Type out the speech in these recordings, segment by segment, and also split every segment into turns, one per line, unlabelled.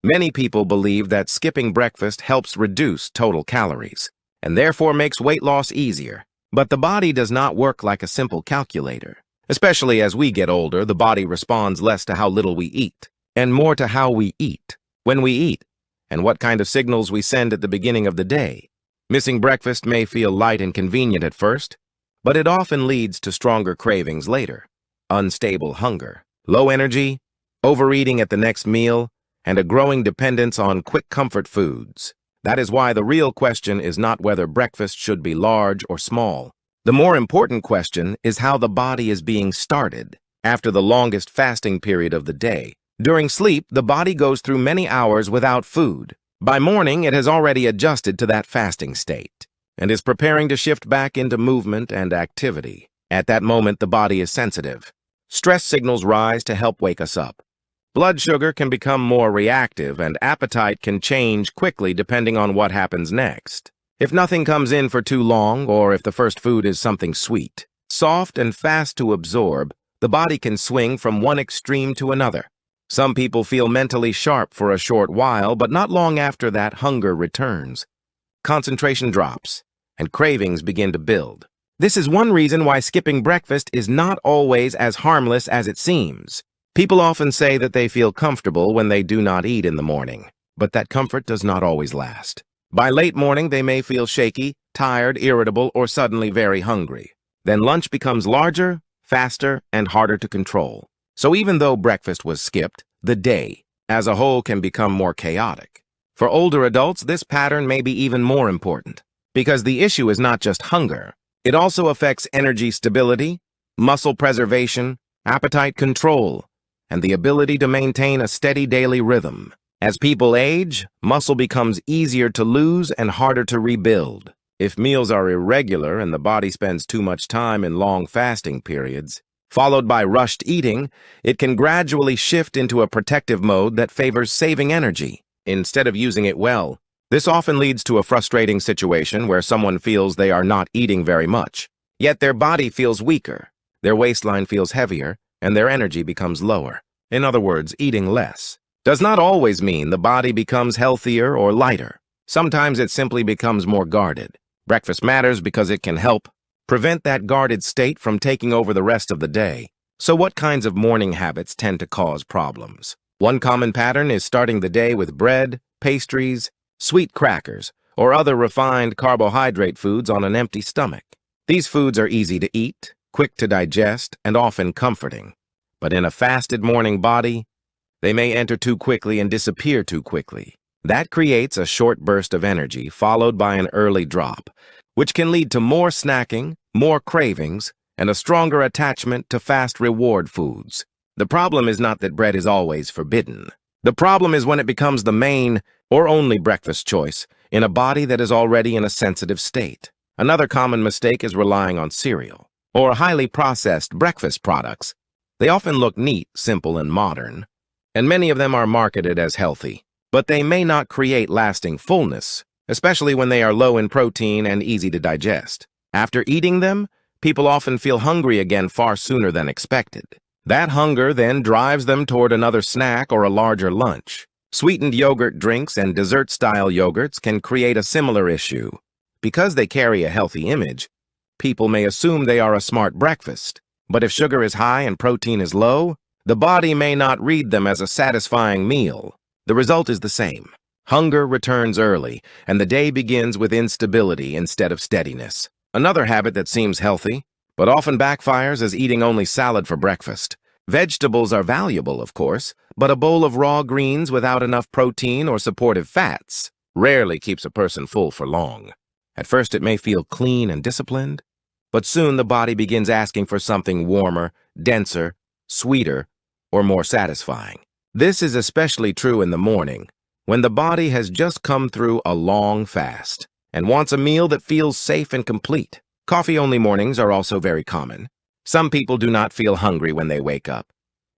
Many people believe that skipping breakfast helps reduce total calories, and therefore makes weight loss easier. But the body does not work like a simple calculator. Especially as we get older, the body responds less to how little we eat, and more to how we eat, when we eat, and what kind of signals we send at the beginning of the day. Missing breakfast may feel light and convenient at first, but it often leads to stronger cravings later. Unstable hunger, low energy, overeating at the next meal, and a growing dependence on quick comfort foods. That is why the real question is not whether breakfast should be large or small. The more important question is how the body is being started after the longest fasting period of the day. During sleep, the body goes through many hours without food. By morning, it has already adjusted to that fasting state and is preparing to shift back into movement and activity. At that moment, the body is sensitive. Stress signals rise to help wake us up. Blood sugar can become more reactive, and appetite can change quickly depending on what happens next. If nothing comes in for too long, or if the first food is something sweet, soft and fast to absorb, the body can swing from one extreme to another. Some people feel mentally sharp for a short while, but not long after that, hunger returns. Concentration drops, and cravings begin to build. This is one reason why skipping breakfast is not always as harmless as it seems. People often say that they feel comfortable when they do not eat in the morning, but that comfort does not always last. By late morning, they may feel shaky, tired, irritable, or suddenly very hungry. Then lunch becomes larger, faster, and harder to control. So even though breakfast was skipped, the day as a whole can become more chaotic. For older adults, this pattern may be even more important, because the issue is not just hunger. It also affects energy stability, muscle preservation, appetite control, and the ability to maintain a steady daily rhythm. As people age, muscle becomes easier to lose and harder to rebuild. If meals are irregular and the body spends too much time in long fasting periods, followed by rushed eating, it can gradually shift into a protective mode that favors saving energy instead of using it well. This often leads to a frustrating situation where someone feels they are not eating very much, yet their body feels weaker, their waistline feels heavier, and their energy becomes lower. In other words, eating less does not always mean the body becomes healthier or lighter. Sometimes it simply becomes more guarded. Breakfast matters because it can help prevent that guarded state from taking over the rest of the day. So what kinds of morning habits tend to cause problems? One common pattern is starting the day with bread, pastries, sweet crackers, or other refined carbohydrate foods on an empty stomach. These foods are easy to eat, quick to digest, and often comforting. But in a fasted morning body, they may enter too quickly and disappear too quickly. That creates a short burst of energy followed by an early drop, which can lead to more snacking, more cravings, and a stronger attachment to fast reward foods. The problem is not that bread is always forbidden. The problem is when it becomes the main or only breakfast choice in a body that is already in a sensitive state. Another common mistake is relying on cereal or highly processed breakfast products. They often look neat, simple, and modern, and many of them are marketed as healthy, but they may not create lasting fullness, especially when they are low in protein and easy to digest. After eating them, people often feel hungry again far sooner than expected. That hunger then drives them toward another snack or a larger lunch. Sweetened yogurt drinks and dessert-style yogurts can create a similar issue. Because they carry a healthy image, people may assume they are a smart breakfast. But if sugar is high and protein is low, the body may not read them as a satisfying meal. The result is the same. Hunger returns early, and the day begins with instability instead of steadiness. Another habit that seems healthy, but often backfires, is eating only salad for breakfast. Vegetables are valuable, of course, but a bowl of raw greens without enough protein or supportive fats rarely keeps a person full for long. At first it may feel clean and disciplined, but soon the body begins asking for something warmer, denser, sweeter, or more satisfying. This is especially true in the morning, when the body has just come through a long fast and wants a meal that feels safe and complete. Coffee-only mornings are also very common. Some people do not feel hungry when they wake up,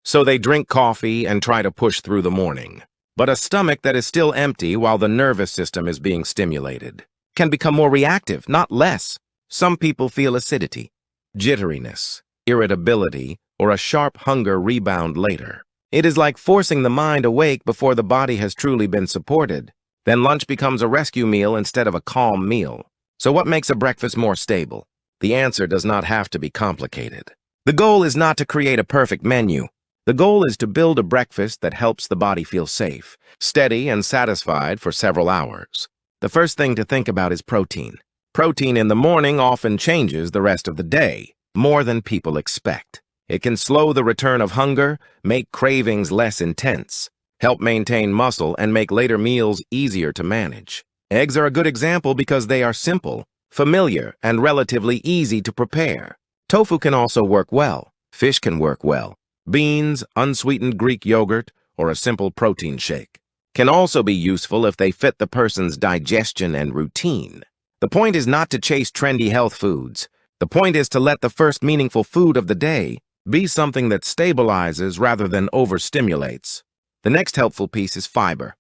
so they drink coffee and try to push through the morning. But a stomach that is still empty while the nervous system is being stimulated can become more reactive, not less. Some people feel acidity, jitteriness, irritability, or a sharp hunger rebound later. It is like forcing the mind awake before the body has truly been supported. Then lunch becomes a rescue meal instead of a calm meal. So what makes a breakfast more stable? The answer does not have to be complicated. The goal is not to create a perfect menu. The goal is to build a breakfast that helps the body feel safe, steady, and satisfied for several hours. The first thing to think about is protein. Protein in the morning often changes the rest of the day, more than people expect. It can slow the return of hunger, make cravings less intense, help maintain muscle, and make later meals easier to manage. Eggs are a good example because they are simple, familiar, and relatively easy to prepare. Tofu can also work well. Fish can work well. Beans, unsweetened Greek yogurt, or a simple protein shake can also be useful if they fit the person's digestion and routine. The point is not to chase trendy health foods. The point is to let the first meaningful food of the day be something that stabilizes rather than overstimulates. The next helpful piece is fiber,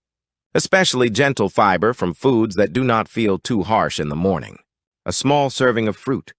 especially gentle fiber from foods that do not feel too harsh in the morning. A small serving of fruit,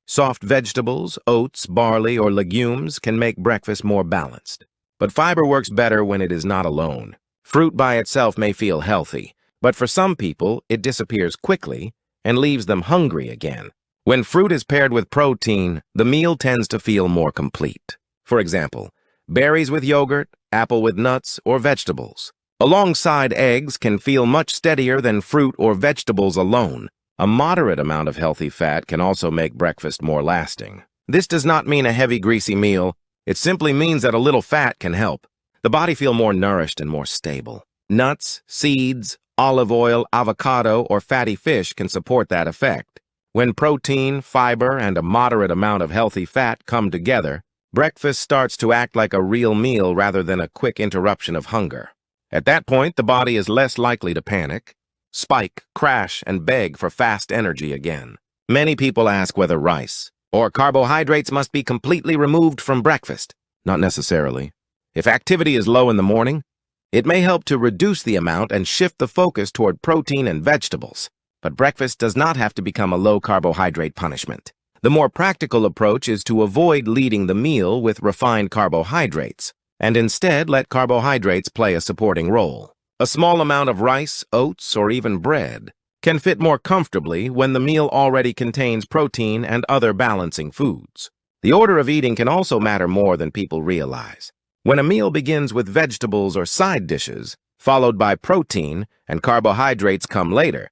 soft vegetables, oats, barley, or legumes can make breakfast more balanced. But fiber works better when it is not alone. Fruit by itself may feel healthy, but for some people, it disappears quickly and leaves them hungry again. When fruit is paired with protein, the meal tends to feel more complete. For example, berries with yogurt, apple with nuts, or vegetables. Alongside eggs can feel much steadier than fruit or vegetables alone. A moderate amount of healthy fat can also make breakfast more lasting. This does not mean a heavy, greasy meal. It simply means that a little fat can help the body feel more nourished and more stable. Nuts, seeds, olive oil, avocado, or fatty fish can support that effect. When protein, fiber, and a moderate amount of healthy fat come together, breakfast starts to act like a real meal rather than a quick interruption of hunger. At that point, the body is less likely to panic, spike, crash, and beg for fast energy again. Many people ask whether rice or carbohydrates must be completely removed from breakfast. Not necessarily. If activity is low in the morning, it may help to reduce the amount and shift the focus toward protein and vegetables. But breakfast does not have to become a low-carbohydrate punishment. The more practical approach is to avoid leading the meal with refined carbohydrates, and instead let carbohydrates play a supporting role. A small amount of rice, oats, or even bread can fit more comfortably when the meal already contains protein and other balancing foods. The order of eating can also matter more than people realize. When a meal begins with vegetables or side dishes, followed by protein, and carbohydrates come later,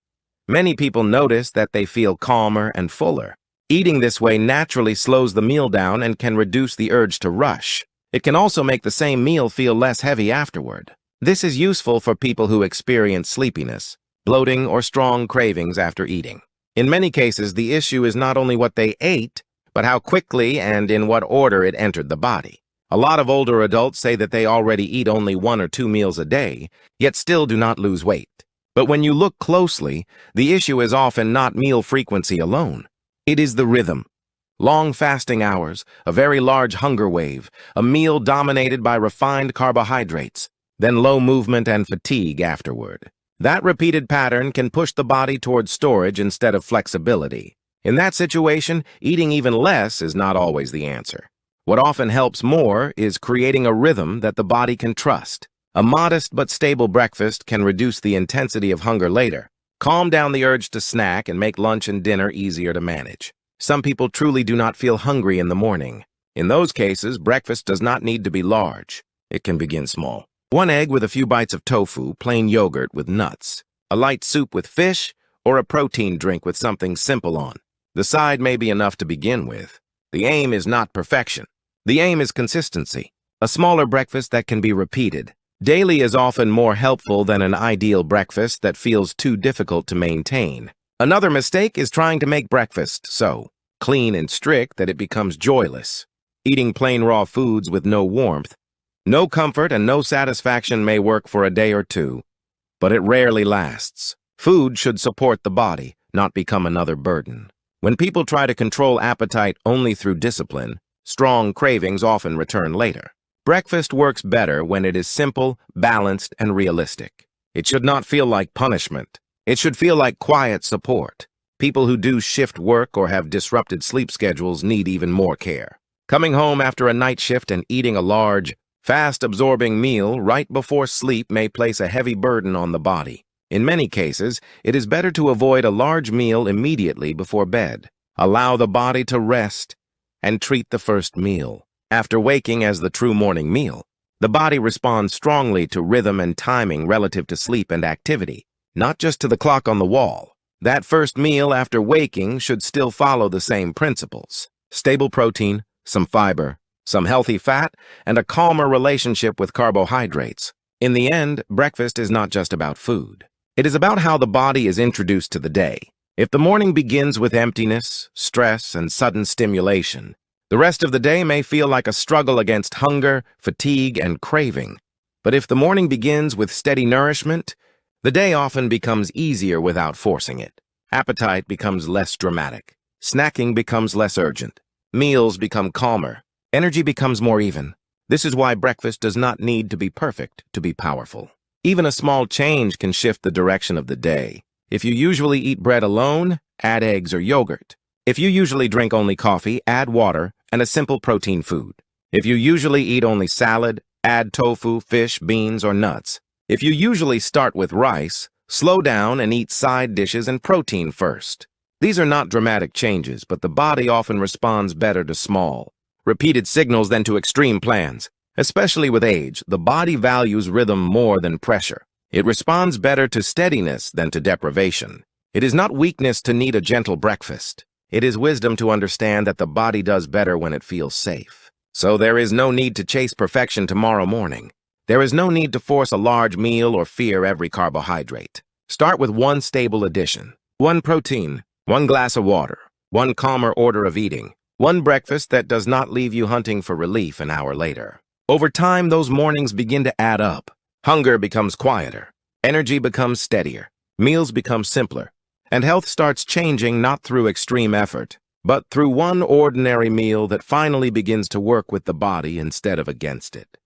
many people notice that they feel calmer and fuller. Eating this way naturally slows the meal down and can reduce the urge to rush. It can also make the same meal feel less heavy afterward. This is useful for people who experience sleepiness, bloating, or strong cravings after eating. In many cases, the issue is not only what they ate, but how quickly and in what order it entered the body. A lot of older adults say that they already eat only 1 or 2 meals a day, yet still do not lose weight. But when you look closely, the issue is often not meal frequency alone. It is the rhythm. Long fasting hours, a very large hunger wave, a meal dominated by refined carbohydrates, then low movement and fatigue afterward. That repeated pattern can push the body towards storage instead of flexibility. In that situation, eating even less is not always the answer. What often helps more is creating a rhythm that the body can trust. A modest but stable breakfast can reduce the intensity of hunger later, calm down the urge to snack, and make lunch and dinner easier to manage. Some people truly do not feel hungry in the morning. In those cases, breakfast does not need to be large. It can begin small. 1 egg with a few bites of tofu, plain yogurt with nuts, a light soup with fish, or a protein drink with something simple on. The side may be enough to begin with. The aim is not perfection. The aim is consistency. A smaller breakfast that can be repeated daily is often more helpful than an ideal breakfast that feels too difficult to maintain. Another mistake is trying to make breakfast so clean and strict that it becomes joyless. Eating plain raw foods with no warmth, no comfort, and no satisfaction may work for a day or two, but it rarely lasts. Food should support the body, not become another burden. When people try to control appetite only through discipline, strong cravings often return later. Breakfast works better when it is simple, balanced, and realistic. It should not feel like punishment. It should feel like quiet support. People who do shift work or have disrupted sleep schedules need even more care. Coming home after a night shift and eating a large, Fast-absorbing meal right before sleep may place a heavy burden on the body. In many cases, it is better to avoid a large meal immediately before bed. Allow the body to rest and treat the first meal. After waking as the true morning meal, the body responds strongly to rhythm and timing relative to sleep and activity, not just to the clock on the wall. That first meal after waking should still follow the same principles. Stable protein, some fiber, some healthy fat, and a calmer relationship with carbohydrates. In the end, breakfast is not just about food. It is about how the body is introduced to the day. If the morning begins with emptiness, stress, and sudden stimulation, the rest of the day may feel like a struggle against hunger, fatigue, and craving. But if the morning begins with steady nourishment, the day often becomes easier without forcing it. Appetite becomes less dramatic. Snacking becomes less urgent. Meals become calmer. Energy becomes more even. This is why breakfast does not need to be perfect to be powerful. Even a small change can shift the direction of the day. If you usually eat bread alone, add eggs or yogurt. If you usually drink only coffee, add water and a simple protein food. If you usually eat only salad, add tofu, fish, beans, or nuts. If you usually start with rice, slow down and eat side dishes and protein first. These are not dramatic changes, but the body often responds better to small, repeated signals than to extreme plans. Especially with age, the body values rhythm more than pressure. It responds better to steadiness than to deprivation. It is not weakness to need a gentle breakfast. It is wisdom to understand that the body does better when it feels safe. So there is no need to chase perfection tomorrow morning. There is no need to force a large meal or fear every carbohydrate. Start with one stable addition, one protein, one glass of water, one calmer order of eating, one breakfast that does not leave you hunting for relief an hour later. Over time, those mornings begin to add up. Hunger becomes quieter, energy becomes steadier, meals become simpler, and health starts changing not through extreme effort, but through one ordinary meal that finally begins to work with the body instead of against it.